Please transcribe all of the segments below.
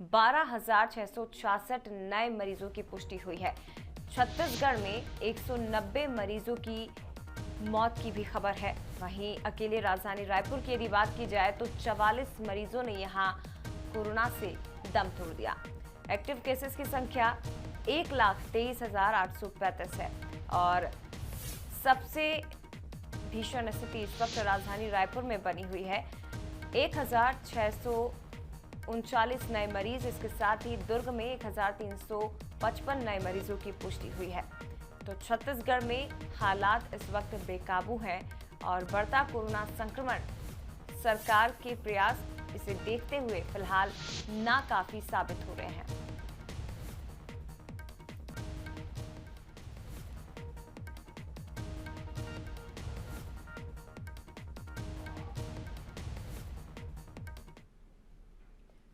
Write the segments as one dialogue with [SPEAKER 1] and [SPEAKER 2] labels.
[SPEAKER 1] 12,666 नए मरीजों की पुष्टि हुई है। छत्तीसगढ़ में 190 मरीजों की मौत की भी खबर है। वहीं अकेले राजधानी रायपुर की यदि बात की जाए तो 44 मरीजों ने यहां कोरोना से दम तोड़ दिया। एक्टिव केसेस की संख्या 1,23,835 है और सबसे भीषण स्थिति इस वक्त राजधानी रायपुर में बनी हुई है। 1,639 नए मरीज, इसके साथ ही दुर्ग में 1,355 नए मरीजों की पुष्टि हुई है। तो छत्तीसगढ़ में हालात इस वक्त बेकाबू हैं और बढ़ता कोरोना संक्रमण सरकार के प्रयास इसे देखते हुए फिलहाल नाकाफी साबित हो रहे हैं।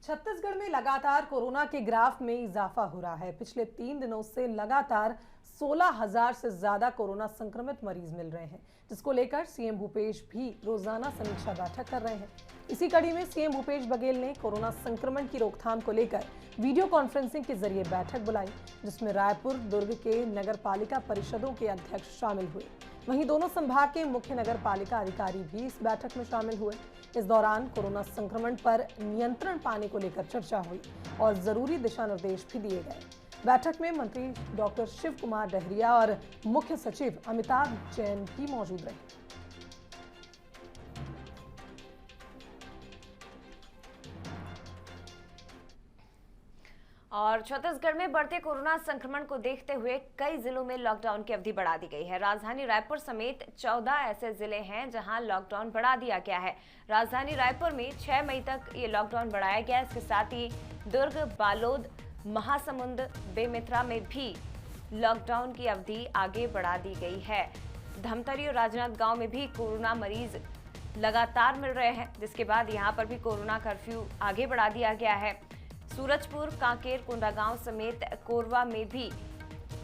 [SPEAKER 2] छत्तीसगढ़ में लगातार कोरोना के ग्राफ में इजाफा हो रहा है। पिछले 3 दिनों से लगातार 16,000 से ज्यादा कोरोना संक्रमित मरीज मिल रहे हैं, जिसको लेकर सीएम भूपेश भी रोजाना समीक्षा बैठक कर रहे हैं। इसी कड़ी में सीएम भूपेश बघेल ने कोरोना संक्रमण की रोकथाम को लेकर वीडियो कॉन्फ्रेंसिंग के जरिए बैठक बुलाई, जिसमें रायपुर, दुर्ग के नगर पालिका परिषदों के अध्यक्ष शामिल हुए। वहीं दोनों संभाग के मुख्य नगर पालिका अधिकारी भी इस बैठक में शामिल हुए। इस दौरान कोरोना संक्रमण पर नियंत्रण पाने को लेकर चर्चा हुई और जरूरी दिशा निर्देश भी दिए गए। बैठक में मंत्री डॉक्टर शिव कुमार डहरिया और मुख्य सचिव अमिताभ जैन भी मौजूद रहे।
[SPEAKER 1] और छत्तीसगढ़ में बढ़ते कोरोना संक्रमण को देखते हुए कई जिलों में लॉकडाउन की अवधि बढ़ा दी गई है। राजधानी रायपुर समेत 14 ऐसे जिले हैं जहां लॉकडाउन बढ़ा दिया गया है। राजधानी रायपुर में 6 मई तक ये लॉकडाउन बढ़ाया गया है। इसके साथ ही दुर्ग, बालोद, महासमुंद, बेमेतरा में भी लॉकडाउन की अवधि आगे बढ़ा दी गई है। धमतरी और राजनांदगांव में भी कोरोना मरीज लगातार मिल रहे हैं, जिसके बाद यहाँ पर भी कोरोना कर्फ्यू आगे बढ़ा दिया गया है। सूरजपुर, कांकेर, कोंडागांव समेत कोरबा में भी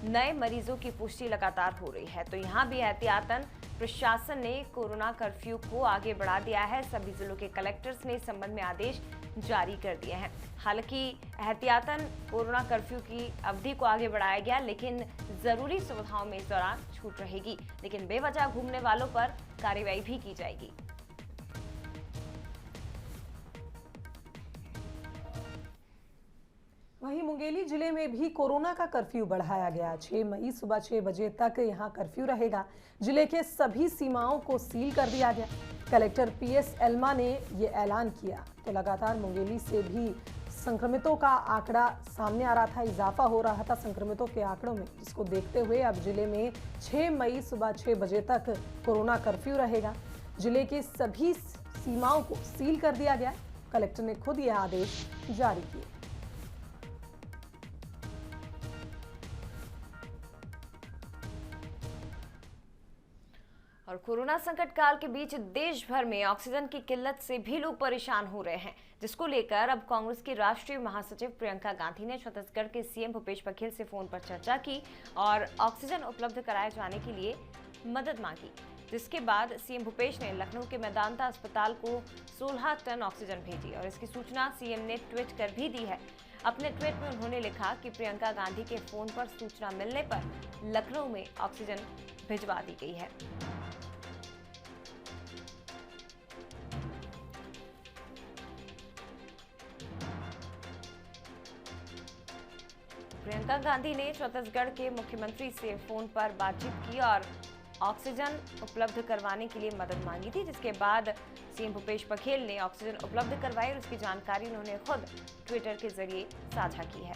[SPEAKER 1] नए मरीजों की पुष्टि लगातार हो रही है। तो यहाँ भी एहतियातन प्रशासन ने कोरोना कर्फ्यू को आगे बढ़ा दिया है। सभी जिलों के कलेक्टर्स ने इस संबंध में आदेश जारी कर दिए हैं। हालांकि एहतियातन कोरोना कर्फ्यू की अवधि को आगे बढ़ाया गया, लेकिन जरूरी सुविधाओं में इस दौरान छूट रहेगी, लेकिन बेवजह घूमने वालों पर कार्रवाई भी की जाएगी।
[SPEAKER 2] वहीं मुंगेली जिले में भी कोरोना का कर्फ्यू बढ़ाया गया। 6 मई सुबह 6 बजे तक यहां कर्फ्यू रहेगा। जिले के सभी सीमाओं को सील कर दिया गया। कलेक्टर पीएस एल्मा ने ये ऐलान किया। तो लगातार मुंगेली से भी संक्रमितों का आंकड़ा सामने आ रहा था, इजाफा हो रहा था संक्रमितों के आंकड़ों में, जिसको देखते हुए अब जिले में 6 मई सुबह 6 बजे तक कोरोना कर्फ्यू रहेगा। जिले के सभी सीमाओं को सील कर दिया गया। कलेक्टर ने खुद यह आदेश जारी किए।
[SPEAKER 1] और कोरोना संकट काल के बीच देश भर में ऑक्सीजन की किल्लत से भी लोग परेशान हो रहे हैं, जिसको लेकर अब कांग्रेस की राष्ट्रीय महासचिव प्रियंका गांधी ने छत्तीसगढ़ के सीएम भूपेश बघेल से फोन पर चर्चा की और ऑक्सीजन उपलब्ध कराए जाने के लिए मदद मांगी। जिसके बाद सीएम भूपेश ने लखनऊ के मेदांता अस्पताल को 16 टन ऑक्सीजन भेजी और इसकी सूचना सीएम ने ट्वीट कर भी दी है। अपने ट्वीट में उन्होंने लिखा कि प्रियंका गांधी के फोन पर सूचना मिलने पर लखनऊ में ऑक्सीजन भिजवा दी गई है। प्रियंका गांधी ने छत्तीसगढ़ के मुख्यमंत्री से फोन पर बातचीत की और ऑक्सीजन उपलब्ध करवाने के लिए मदद मांगी थी, जिसके बाद सीएम भूपेश बघेल ने ऑक्सीजन उपलब्ध करवाई और उसकी जानकारी उन्होंने खुद ट्विटर के जरिए साझा की है।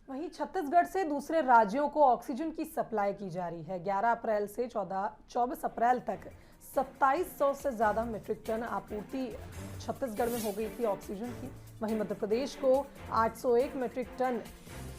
[SPEAKER 2] वहीं छत्तीसगढ़ से दूसरे राज्यों को ऑक्सीजन की सप्लाई की जा रही है। 11 अप्रैल से 24 अप्रैल तक 2700 से ज्यादा मीट्रिक टन आपूर्ति छत्तीसगढ़ में हो गई थी ऑक्सीजन की। वहीं मध्य प्रदेश को 801 मीट्रिक टन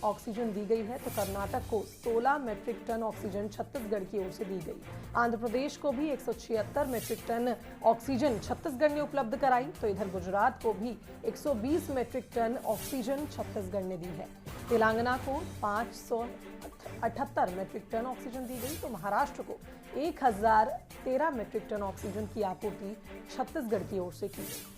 [SPEAKER 2] ऑक्सीजन दी गई है, तो कर्नाटक को 16 मीट्रिक टन ऑक्सीजन छत्तीसगढ़ की ओर से दी गई। आंध्र प्रदेश को भी 176 मीट्रिक टन ऑक्सीजन छत्तीसगढ़ ने उपलब्ध कराई, तो इधर गुजरात को भी 120 मीट्रिक टन ऑक्सीजन छत्तीसगढ़ ने दी है। तेलंगाना को 578 मीट्रिक टन ऑक्सीजन दी गई, तो महाराष्ट्र को 1013 मीट्रिक टन ऑक्सीजन की आपूर्ति छत्तीसगढ़ की ओर से की गई।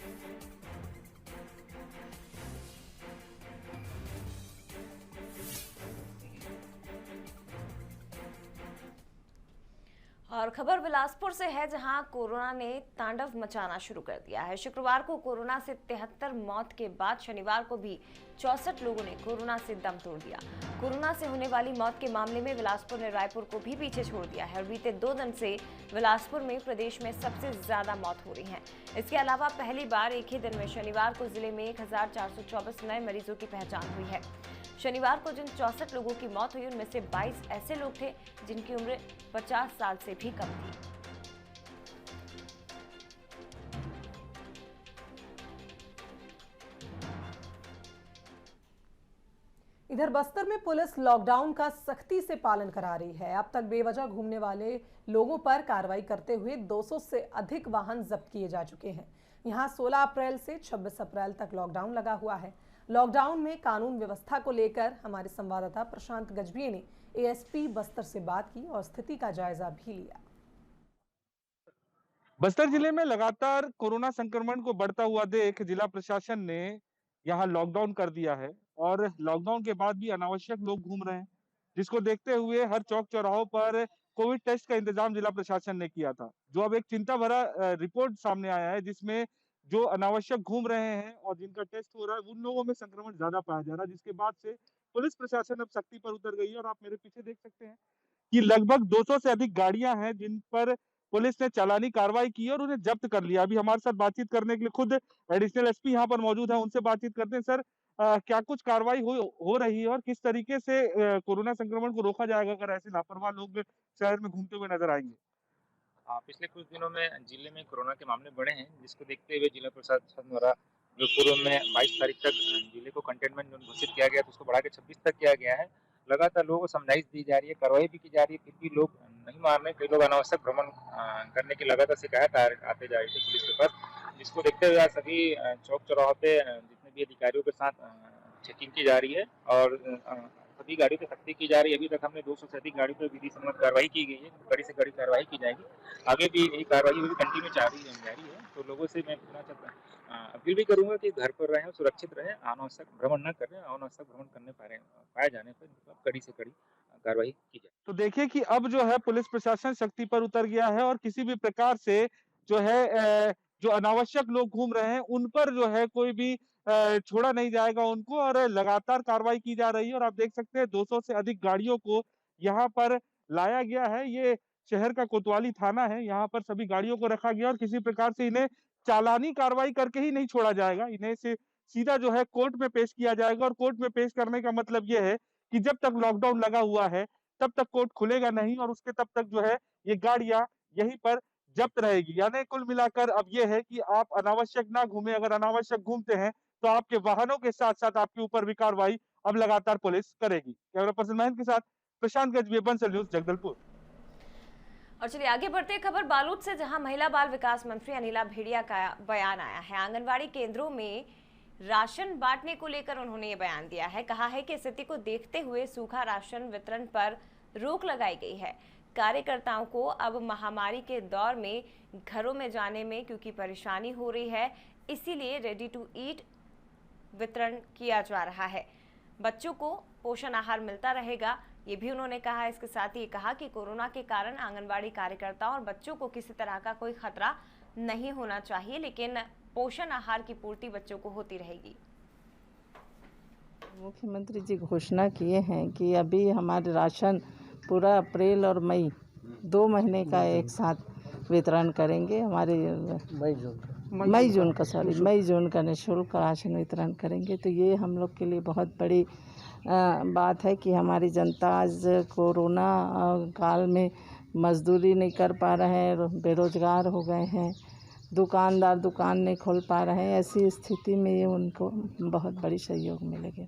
[SPEAKER 1] और खबर बिलासपुर से है, जहां कोरोना ने तांडव मचाना शुरू कर दिया है। शुक्रवार को कोरोना से 73 मौत के बाद शनिवार को भी 64 लोगों ने कोरोना से दम तोड़ दिया। कोरोना से होने वाली मौत के मामले में बिलासपुर ने रायपुर को भी पीछे छोड़ दिया है और बीते 2 दिन से बिलासपुर में प्रदेश में सबसे ज्यादा मौत हो रही है। इसके अलावा पहली बार एक ही दिन में शनिवार को जिले में 1424 नए मरीजों की पहचान हुई है। शनिवार को जिन 64 लोगों की मौत हुई, उनमें से 22 ऐसे लोग थे जिनकी उम्र 50 साल से भी कम थी।
[SPEAKER 2] इधर बस्तर में पुलिस लॉकडाउन का सख्ती से पालन करा रही है। अब तक बेवजह घूमने वाले लोगों पर कार्रवाई करते हुए 200 से अधिक वाहन जब्त किए जा चुके हैं। यहां 16 अप्रैल से 26 अप्रैल तक लॉकडाउन लगा हुआ है। लॉकडाउन में कानून व्यवस्था को लेकर हमारे संवाददाता प्रशांत गजभिये ने एएसपी बस्तर से बात की और स्थिति का जायजा भी लिया।
[SPEAKER 3] बस्तर जिले में लगातार कोरोना संक्रमण को बढ़ता हुआ देख जिला प्रशासन ने यहाँ लॉकडाउन कर दिया है और लॉकडाउन के बाद भी अनावश्यक लोग घूम रहे हैं, जिसको देखते हुए हर चौक चौराहों पर कोविड टेस्ट का इंतजाम जिला प्रशासन ने किया था। जो अब एक चिंता भरा रिपोर्ट सामने आया है, जिसमें जो अनावश्यक घूम रहे हैं और जिनका टेस्ट हो रहा है, उन लोगों में संक्रमण ज्यादा पाया जा रहा है, जिसके बाद से पुलिस प्रशासन अब सख्ती पर उतर गई है। और आप मेरे पीछे देख सकते हैं कि लगभग 200 से अधिक गाड़ियां हैं जिन पर पुलिस ने चालानी कार्रवाई की और उन्हें जब्त कर लिया। अभी हमारे साथ बातचीत करने के लिए खुद एडिशनल एसपी यहाँ पर मौजूद है, उनसे बातचीत करते हैं। सर, क्या कुछ कार्रवाई हो रही है और किस तरीके से कोरोना संक्रमण को रोका जाएगा अगर ऐसे लापरवाह लोग शहर में घूमते हुए नजर आएंगे?
[SPEAKER 4] पिछले कुछ दिनों में जिले में कोरोना के मामले बढ़े हैं, जिसको देखते हुए जिला प्रशासन द्वारा जो पूर्व में 22 तारीख तक जिले को कंटेनमेंट जोन घोषित किया गया, तो उसको बढ़ा के 26 तक किया गया है। लगातार लोगों को समझाइश दी जा रही है, कार्रवाई भी की जा रही है, फिर भी लोग नहीं मान रहे। कई लोग अनावश्यक भ्रमण करने की लगातार शिकायत आते जा रही थी पुलिस के पास, जिसको देखते हुए आज सभी चौक चौराहों पे जितने भी अधिकारियों के साथ चेकिंग की जा रही है और सभी गाड़ियों पे सख्ती की जा रही है। अभी तक हमने 200 से अधिक गाड़ियों पर विधि सम्मत कार्रवाई की गई है, कड़ी से कड़ी कार्रवाई की जाएगी। आगे भी यही कार्रवाई भी कंटिन्यू जारी है। तो लोगों से मैं पूछना चाहता हूँ, अपील भी करूंगा कि घर पर रहें, सुरक्षित रहें, अनावश्यक भ्रमण न करें। अनावश्यक भ्रमण करने पाए जाने पर मतलब कड़ी से कड़ी कार्रवाई की जाए।
[SPEAKER 3] तो देखिए कि अब जो है पुलिस प्रशासन सख्ती पर उतर गया है और किसी भी प्रकार से जो है जो अनावश्यक लोग घूम रहे हैं उन पर जो है कोई भी छोड़ा नहीं जाएगा उनको, और लगातार कार्रवाई की जा रही है। और आप देख सकते हैं 200 से अधिक गाड़ियों को यहाँ पर लाया गया है। ये शहर का कोतवाली थाना है, यहाँ पर सभी गाड़ियों को रखा गया और किसी प्रकार से इन्हें चालानी कार्रवाई करके ही नहीं छोड़ा जाएगा। इन्हें से सीधा जो है कोर्ट में पेश किया जाएगा और कोर्ट में पेश करने का मतलब ये है कि जब तक लॉकडाउन लगा हुआ है तब तक कोर्ट खुलेगा नहीं और उसके तब तक जो है ये गाड़ियां यहीं पर जब्त रहेगी। यानी कुल मिलाकर अब ये है कि आप अनावश्यक ना घूमें। अगर अनावश्यक घूमते हैं तो आपके वाहनों के साथ साथ आपके ऊपर भी कार्रवाई अब लगातार पुलिस करेगी। कैमरा पर्सन महेंद्र के साथ प्रशांत गजभिये, बंसल न्यूज, जगदलपुर।
[SPEAKER 1] और चलिए आगे बढ़ते हैं खबर बालूद से, जहां महिला बाल विकास मंत्री अनिला भेड़िया का बयान आया है। आंगनबाड़ी केंद्रों में राशन बांटने को लेकर उन्होंने ये बयान दिया है। कहा है कि स्थिति को देखते हुए सूखा राशन वितरण पर रोक लगाई गई है। कार्यकर्ताओं को अब महामारी के दौर में घरों में जाने में क्योंकि परेशानी हो रही है, इसीलिए रेडी टू ईट वितरण किया जा रहा है। बच्चों को पोषण आहार मिलता रहेगा, ये भी उन्होंने कहा। इसके साथ ही कहा कि कोरोना के कारण आंगनबाड़ी कार्यकर्ताओं और बच्चों को किसी तरह का कोई खतरा नहीं होना चाहिए, लेकिन पोषण आहार की पूर्ति बच्चों को होती रहेगी।
[SPEAKER 5] मुख्यमंत्री जी घोषणा किए हैं कि अभी हमारे राशन पूरा अप्रैल और मई 2 महीने का एक साथ वितरण करेंगे। हमारे मई जून का निःशुल्क राशन वितरण करेंगे। तो ये हम लोग के लिए बहुत बड़ी बात है कि हमारी जनता आज कोरोना काल में मजदूरी नहीं कर पा रहे हैं, बेरोजगार हो गए हैं, दुकानदार दुकान नहीं खोल पा रहे हैं। ऐसी स्थिति में ये उनको बहुत बड़ी सहयोग मिलेगी।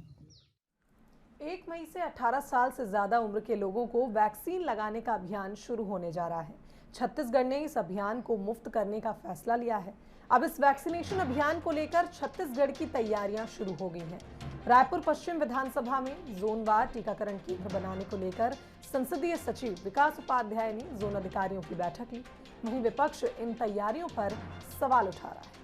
[SPEAKER 2] 1 मई से 18 साल से ज़्यादा उम्र के लोगों को वैक्सीन लगाने का अभियान शुरू होने जा रहा है। छत्तीसगढ़ ने इस अभियान को मुफ्त करने का फैसला लिया है। अब इस वैक्सीनेशन अभियान को लेकर छत्तीसगढ़ की तैयारियां शुरू हो गई हैं। रायपुर पश्चिम विधानसभा में जोनवार टीकाकरण केंद्र बनाने को लेकर संसदीय सचिव विकास उपाध्याय ने जोन अधिकारियों की बैठक ली। वहीं विपक्ष इन तैयारियों पर सवाल उठा रहा है।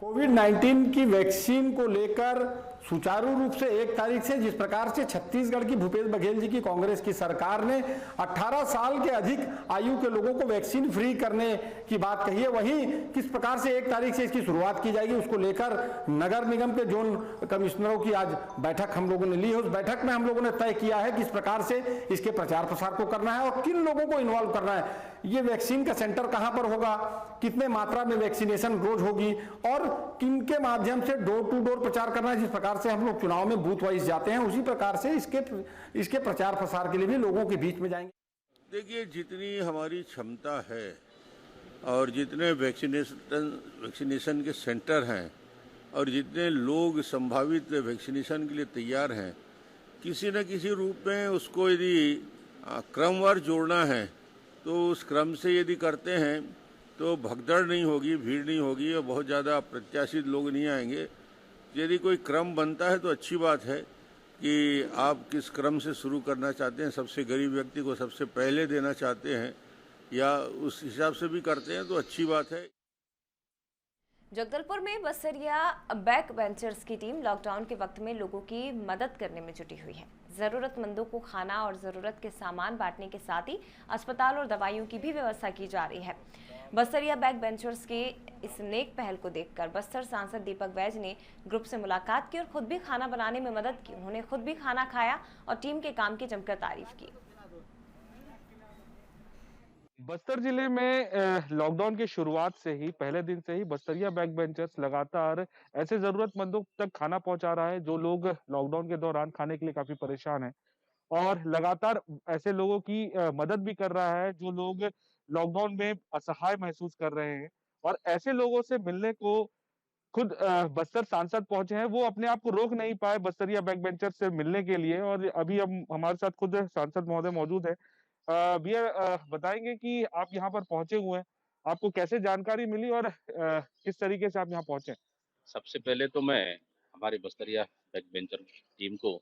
[SPEAKER 6] कोविड-19 की वैक्सीन को लेकर सुचारू रूप से 1 तारीख से जिस प्रकार से छत्तीसगढ़ की भूपेश बघेल जी की कांग्रेस की सरकार ने 18 साल के अधिक आयु के लोगों को वैक्सीन फ्री करने की बात कही है, वहीं किस प्रकार से 1 तारीख से इसकी शुरुआत की जाएगी उसको लेकर नगर निगम के जोन कमिश्नरों की आज बैठक हम लोगों ने ली है। उस बैठक में हम लोगों ने तय किया है किस प्रकार से इसके प्रचार प्रसार को करना है और किन लोगों को इन्वॉल्व करना है। ये वैक्सीन का सेंटर कहां पर होगा, कितने मात्रा में वैक्सीनेशन रोज होगी और किन के माध्यम से डोर टू डोर प्रचार करना है। जिस प्रकार से हम लोग चुनाव में बूथ वाइज जाते हैं उसी प्रकार से इसके प्रचार प्रसार के लिए भी लोगों के बीच में जाएंगे।
[SPEAKER 7] देखिए, जितनी हमारी क्षमता है और जितने वैक्सीनेशन के सेंटर हैं और जितने लोग संभावित वैक्सीनेशन के लिए तैयार हैं, किसी न किसी रूप में उसको यदि क्रमवार जोड़ना है तो उस क्रम से यदि करते हैं तो भगदड़ नहीं होगी, भीड़ नहीं होगी और बहुत ज़्यादा अप्रत्याशित लोग नहीं आएंगे। यदि कोई क्रम बनता है तो अच्छी बात है कि आप किस क्रम से शुरू करना चाहते हैं, सबसे गरीब व्यक्ति को सबसे पहले देना चाहते हैं या उस हिसाब से भी करते हैं तो अच्छी बात है।
[SPEAKER 1] जगदलपुर में बसरिया बैक बेंचर्स की टीम लॉकडाउन के वक्त में लोगों की मदद करने में जुटी हुई है। जरूरतमंदों को खाना और जरूरत के सामान बांटने के साथ ही अस्पताल और दवाइयों की भी व्यवस्था की जा रही है। बसरिया बैक बेंचर्स के इस नेक पहल को देखकर बस्तर सांसद दीपक बैज ने ग्रुप से मुलाकात की और खुद भी खाना बनाने में मदद की। उन्होंने खुद भी खाना खाया और टीम के काम की जमकर तारीफ की।
[SPEAKER 3] बस्तर जिले में लॉकडाउन की शुरुआत से ही पहले दिन से ही बस्तरिया बैक बेंचर्स लगातार ऐसे जरूरतमंदों तक खाना पहुंचा रहा है जो लोग लॉकडाउन के दौरान खाने के लिए काफी परेशान हैं और लगातार ऐसे लोगों की मदद भी कर रहा है जो लोग लॉकडाउन में असहाय महसूस कर रहे हैं। और ऐसे लोगों से मिलने को खुद बस्तर सांसद पहुंचे हैं, वो अपने आप को रोक नहीं पाए बस्तरिया बैक बेंचर्स से मिलने के लिए और अभी हम हमारे साथ खुद सांसद महोदय मौजूद है। भैया बताएंगे कि आप यहाँ पर पहुंचे हुए हैं, आपको कैसे जानकारी मिली और किस तरीके से आप यहाँ पहुंचे?
[SPEAKER 8] सबसे पहले तो मैं हमारी बस्तरिया बैक बेंचर टीम को,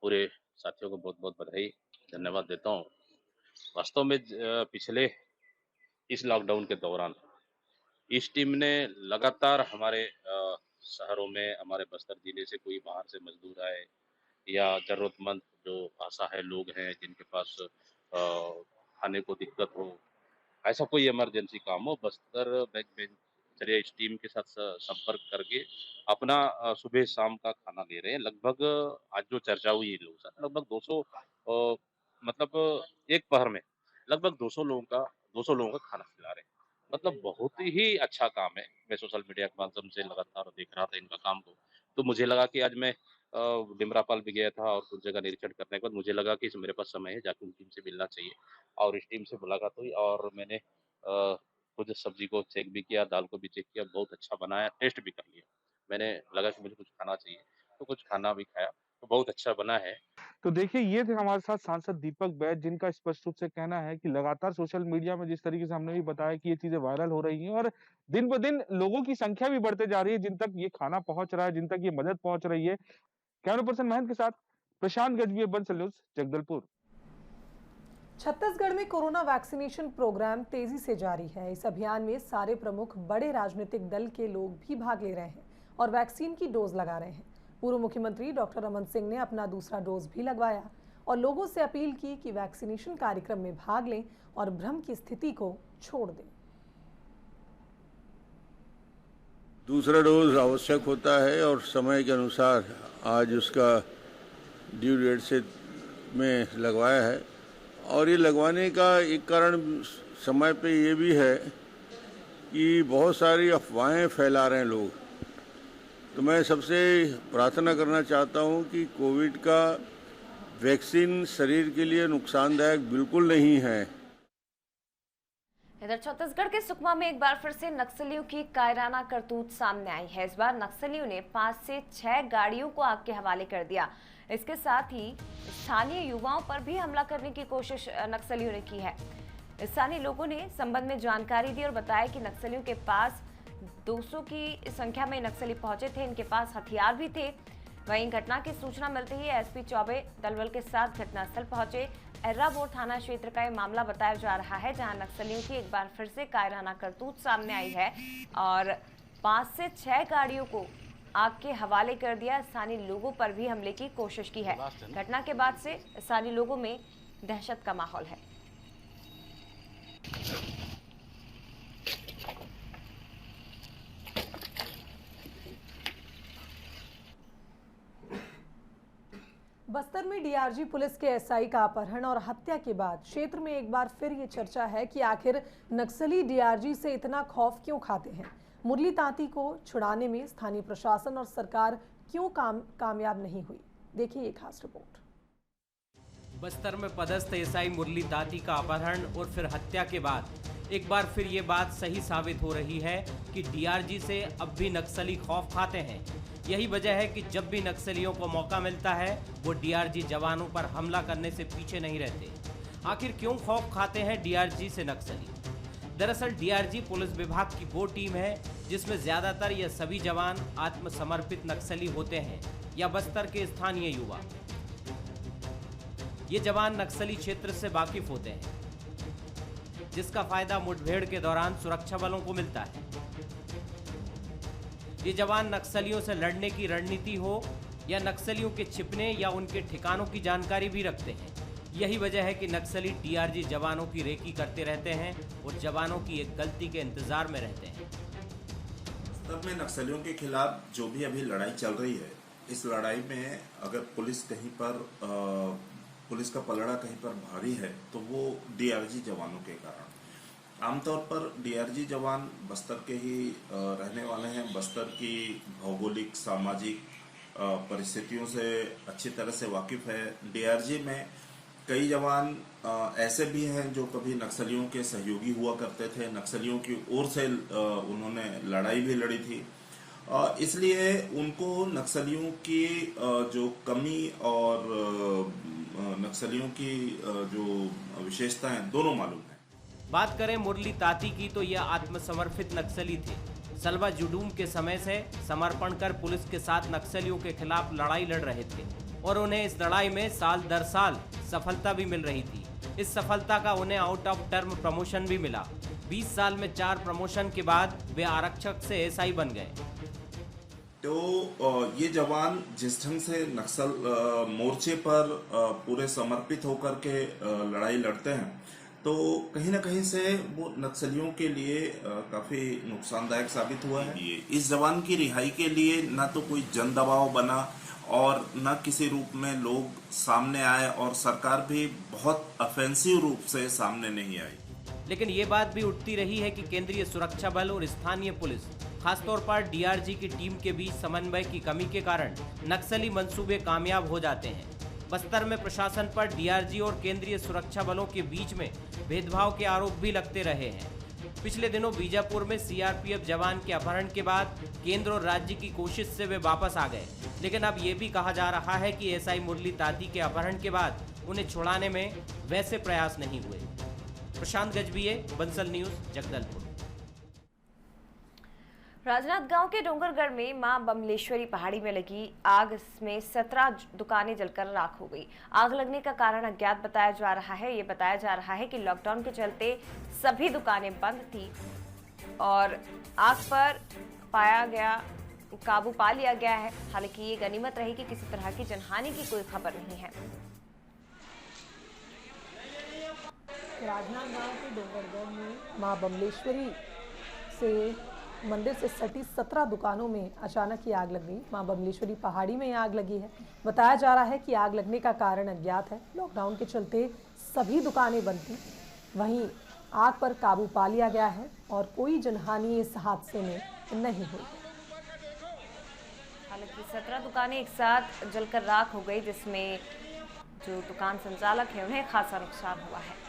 [SPEAKER 8] पूरे साथियों को बहुत बहुत बधाई धन्यवाद देता हूँ। वास्तव में पिछले इस लॉकडाउन के दौरान इस टीम ने लगातार हमारे शहरों में, हमारे बस्तर जिले से कोई बाहर से मजदूर आए या जरूरतमंद जो असहाय लोग हैं जिनके पास खाने को दिक्कत हो, ऐसा कोई इमरजेंसी काम हो, बस्तर बैक बेंचर इस टीम के साथ संपर्क करके अपना सुबह शाम का खाना ले रहे हैं। लगभग आज जो चर्चा हुई है लोगों से, लगभग 200 मतलब एक पहर में लगभग 200 लोगों का खाना खिला रहे हैं। मतलब बहुत ही अच्छा काम है। मैं सोशल मीडिया के माध्यम से लगातार देख रहा था इनका काम को, तो मुझे लगा कि आज मैं डिमरापाल भी गया था और कुछ जगह निरीक्षण करने के बाद मुझे लगा कि मेरे पास समय है, जाकर उन टीम से मिलना चाहिए और इस टीम से मुलाकात हुई और मैंने खुद सब्जी को चेक भी किया, दाल को भी चेक किया, बहुत अच्छा बनाया, टेस्ट भी कर लिया। मैंने लगा कि मुझे कुछ खाना चाहिए तो कुछ खाना भी खाया, तो बहुत अच्छा बना है।
[SPEAKER 3] तो देखिए, ये थे हमारे साथ सांसद दीपक बैज जिनका स्पष्ट रूप से कहना है कि लगातार सोशल मीडिया में जिस तरीके से हमने भी बताया कि ये चीजें वायरल हो रही हैं और दिन ब दिन लोगों की संख्या भी बढ़ते जा रही है जिन तक ये खाना पहुंच रहा है, जिन तक ये मदद पहुंच रही है। कैमरा पर्सन महंत के साथ प्रशांत गजबीय, बंसल न्यूज, जगदलपुर।
[SPEAKER 2] छत्तीसगढ़ में कोरोना वैक्सीनेशन प्रोग्राम तेजी से जारी है। इस अभियान में सारे प्रमुख बड़े राजनीतिक दल के लोग भी भाग ले रहे हैं और वैक्सीन की डोज लगा रहे हैं। पूर्व मुख्यमंत्री डॉक्टर रमन सिंह ने अपना दूसरा डोज भी लगवाया और लोगों से अपील की कि वैक्सीनेशन कार्यक्रम में भाग लें और भ्रम की स्थिति को छोड़ दें।
[SPEAKER 7] दूसरा डोज आवश्यक होता है और समय के अनुसार आज उसका ड्यू डेट से में लगवाया है और ये लगवाने का एक कारण समय पे ये भी है कि बहुत सारी अफवाहें फैला रहे हैं लोग। तो मैं सबसे प्रार्थना करना चाहता हूं कि कोविड का वैक्सीन शरीर के लिए नुकसानदायक बिल्कुल नहीं है।
[SPEAKER 1] इधर छत्तीसगढ़ के सुकमा में एक बार फिर से नक्सलियों की कायराना करतूत सामने आई है। इस बार नक्सलियों ने 5 से 6 गाड़ियों को आग के हवाले कर दिया। इसके साथ ही स्थानीय युवाओं पर भी हमला करने की कोशिश नक्सलियों ने की है। स्थानीय लोगों ने संबंध में जानकारी दी और बताया कि नक्सलियों के पास 200 की संख्या में नक्सली पहुंचे थे, इनके पास हथियार भी थे। वहीं घटना की सूचना मिलते ही एसपी चौबे दलबल के साथ घटनास्थल पहुंचे। एर्राबोर थाना क्षेत्र का यह मामला बताया जा रहा है जहां नक्सलियों की एक बार फिर से कायराना करतूत सामने आई है और 5 से 6 गाड़ियों को आग के हवाले कर दिया। स्थानीय लोगों पर भी हमले की कोशिश की है। घटना के बाद से स्थानीय लोगों में दहशत का माहौल है।
[SPEAKER 2] बस्तर में डीआरजी पुलिस के एसआई का अपहरण और हत्या के बाद क्षेत्र में एक बार फिर ये चर्चा है कि आखिर नक्सली डीआरजी से इतना खौफ क्यों खाते हैं। मुरली तांती को छुड़ाने में स्थानीय प्रशासन और सरकार क्यों कामयाब नहीं हुई, देखिए ये खास रिपोर्ट।
[SPEAKER 9] बस्तर में पदस्थ एसआई मुरली तांती का अपहरण और फिर हत्या के बाद एक बार फिर ये बात सही साबित हो रही है कि डीआरजी से अब भी नक्सली खौफ खाते हैं। यही वजह है कि जब भी नक्सलियों को मौका मिलता है वो डीआरजी जवानों पर हमला करने से पीछे नहीं रहते। आखिर क्यों खौफ खाते हैं डीआरजी से नक्सली? दरअसल डीआरजी पुलिस विभाग की वो टीम है जिसमें ज्यादातर या सभी जवान आत्मसमर्पित नक्सली होते हैं या बस्तर के स्थानीय युवा। ये जवान नक्सली क्षेत्र से वाकिफ होते हैं, जिसका फायदा मुठभेड़ के दौरान सुरक्षा बलों को मिलता है। ये जवान नक्सलियों से लड़ने की रणनीति हो या नक्सलियों के छिपने या उनके ठिकानों की जानकारी भी रखते हैं। यही वजह है कि नक्सली डीआरजी जवानों की रेकी करते रहते हैं और जवानों की एक गलती के इंतजार में रहते हैं।
[SPEAKER 10] बस्तर में नक्सलियों के खिलाफ जो भी अभी लड़ाई चल रही है, इस लड़ाई में अगर पुलिस कहीं पर पुलिस का पलड़ा कहीं पर भारी है तो वो डीआरजी जवानों के कारण। आमतौर पर डीआरजी जवान बस्तर के ही रहने वाले हैं। बस्तर की भौगोलिक सामाजिक परिस्थितियों से अच्छी तरह से वाकिफ है। डीआरजी में कई जवान ऐसे भी हैं जो कभी नक्सलियों के सहयोगी हुआ करते थे। नक्सलियों की ओर से उन्होंने लड़ाई भी लड़ी थी, इसलिए उनको नक्सलियों की जो कमी और नक्सलियों की जो विशेषताएं दोनों मालूम है।
[SPEAKER 9] बात करें मुरली तांती की तो यह आत्मसमर्पित नक्सली थे। सलवा जुडूम के समय से समर्पण कर पुलिस के साथ नक्सलियों के खिलाफ लड़ाई लड़ रहे थे और उन्हें इस लड़ाई में साल दर साल सफलता भी मिल रही थी। इस सफलता का उन्हें आउट ऑफ टर्म प्रमोशन भी मिला। 20 साल में 4 प्रमोशन के बाद वे आरक्षक से एसआई बन गए।
[SPEAKER 10] तो ये जवान जिस ढंग से नक्सल मोर्चे पर पूरे समर्पित होकर के लड़ाई लड़ते हैं, तो कहीं ना कहीं से वो नक्सलियों के लिए काफी नुकसानदायक साबित हुआ है। इस जवान की रिहाई के लिए ना तो कोई जन दबाव बना और न किसी रूप में लोग सामने आए और सरकार भी बहुत ऑफेंसिव रूप से सामने नहीं आई।
[SPEAKER 9] लेकिन ये बात भी उठती रही है कि केंद्रीय सुरक्षा बल और स्थानीय पुलिस, खासतौर पर डीआरजी की टीम के बीच समन्वय की कमी के कारण नक्सली मंसूबे कामयाब हो जाते हैं। बस्तर में प्रशासन पर डीआरजी और केंद्रीय सुरक्षा बलों के बीच में भेदभाव के आरोप भी लगते रहे हैं। पिछले दिनों बीजापुर में सीआरपीएफ जवान के अपहरण के बाद केंद्र और राज्य की कोशिश से वे वापस आ गए, लेकिन अब ये भी कहा जा रहा है कि एसआई मुरली तांती के अपहरण के बाद उन्हें छुड़ाने में वैसे प्रयास नहीं हुए। प्रशांत गजबीये, बंसल न्यूज, जगदलपुर।
[SPEAKER 1] राजनांदगांव के डोंगरगढ़ में मां बमलेश्वरी पहाड़ी में लगी आग में 17 दुकानें जलकर राख हो गई। आग लगने का कारण अज्ञात बताया जा रहा है। ये बताया जा रहा है कि लॉकडाउन के चलते सभी दुकानें बंद थी और आग पर काबू पा लिया गया है। हालांकि ये गनीमत रही कि किसी तरह की जनहानि की कोई खबर नहीं है।
[SPEAKER 2] राजनांदगांव के डोंगरगढ़ में मां बमलेश्वरी से मंदिर से सटी 17 दुकानों में अचानक ही आग लग गई। मां बमलेश्वरी पहाड़ी में आग लगी है। बताया जा रहा है कि आग लगने का कारण अज्ञात है। लॉकडाउन के चलते सभी दुकानें बंद थी। वहीं आग पर काबू पा लिया गया है और कोई जनहानि इस हादसे में नहीं हुई।
[SPEAKER 1] हालांकि 17 दुकानें एक साथ जलकर राख हो गई, जिसमें जो दुकान संचालक है उन्हें खासा नुकसान हुआ है।